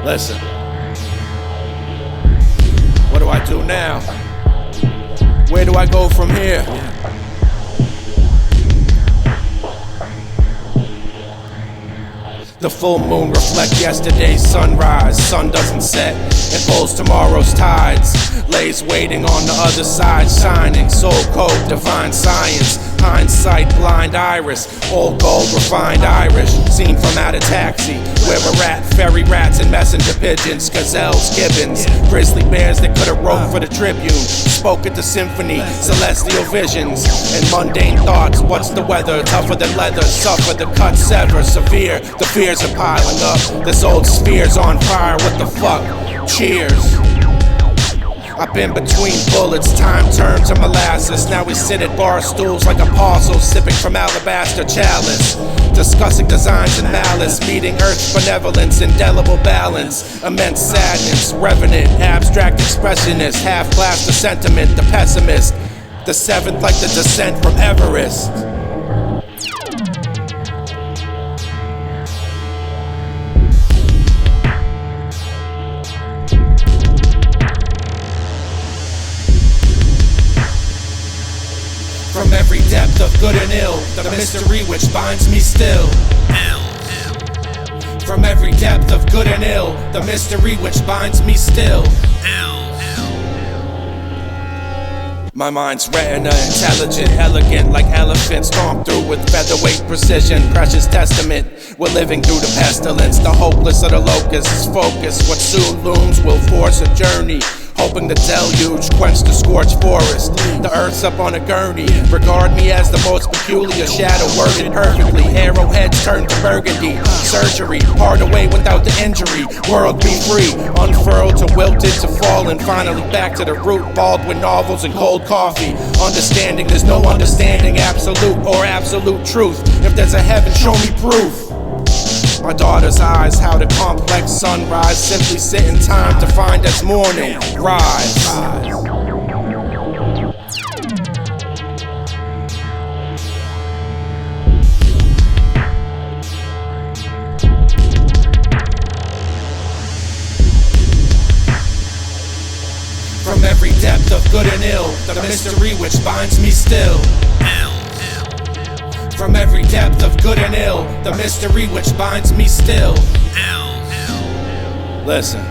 Listen, what do I do now? Where do I go from here? The full moon reflects yesterday's sunrise. Sun doesn't set, it pulls tomorrow's tides. Lays waiting on the other side, shining. Soul code, divine science. Hindsight, blind iris. All gold, refined Irish. Seen from out of taxi. Where we're at, fairy rats and messenger pigeons. Gazelles, gibbons. Grizzly bears that could've wrote for the Tribune. Spoke at the symphony, celestial visions. And mundane thoughts, what's the weather? Tougher than leather, suffer, the cut sever. Severe, the fears are piling up. This old sphere's on fire, what the fuck? Cheers. I've been between bullets, time turned to molasses. Now we sit at bar stools like apostles, sipping from alabaster chalice. Discussing designs and malice, meeting earth's benevolence, indelible balance. Immense sadness, revenant, abstract expressionist. Half-class the sentiment, the pessimist. The seventh like the descent from Everest. From every depth of good and ill, the mystery which binds me still. From every depth of good and ill, the mystery which binds me still. My mind's retina, intelligent, elegant, like elephants stomp through with featherweight precision. Precious testament, we're living through the pestilence. The hopeless of the locusts, focus. What soon looms will force a journey. Hoping the deluge quench the scorched forest. The earth's up on a gurney. Regard me as the most peculiar shadow, worded perfectly. Arrowheads turned to burgundy. Surgery, hard away without the injury. World be free, unfurled to wilted to fallen. Finally back to the root, Baldwin novels and cold coffee. Understanding there's no understanding, absolute or absolute truth. If there's a heaven, show me proof. My daughter's eyes, how the complex sunrise. Simply sit in time to find as morning rise. From every depth of good and ill, the mystery which binds me still. From every depth of good and ill, the mystery which binds me still. Listen.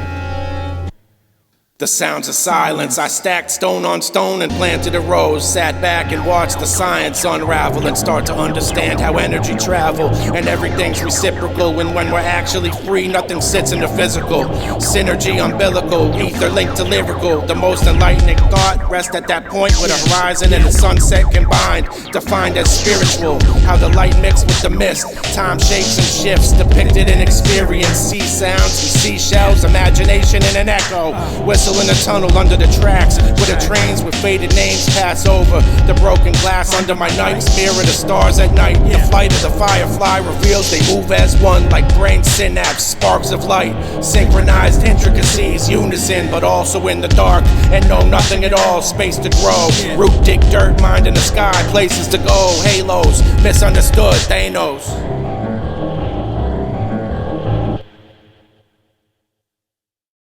The sounds of silence. I stacked stone on stone and planted a rose. Sat back and watched the science unravel and start to understand how energy travel. And everything's reciprocal, and when we're actually free, nothing sits in the physical. Synergy umbilical, ether linked to lyrical. The most enlightening thought rests at that point where the horizon and the sunset combined, defined as spiritual. How the light mixed with the mist, time shapes and shifts, depicted in experience. See sounds and seashells, imagination and an echo. Whistle in a tunnel under the tracks, where the trains with faded names pass over. The broken glass under my nights, mirror the stars at night. The flight of the firefly reveals they move as one, like brain synapse, sparks of light. Synchronized intricacies, unison, but also in the dark, and know nothing at all. Space to grow, root dig dirt, mind in the sky, places to go. Halos, misunderstood, Thanos.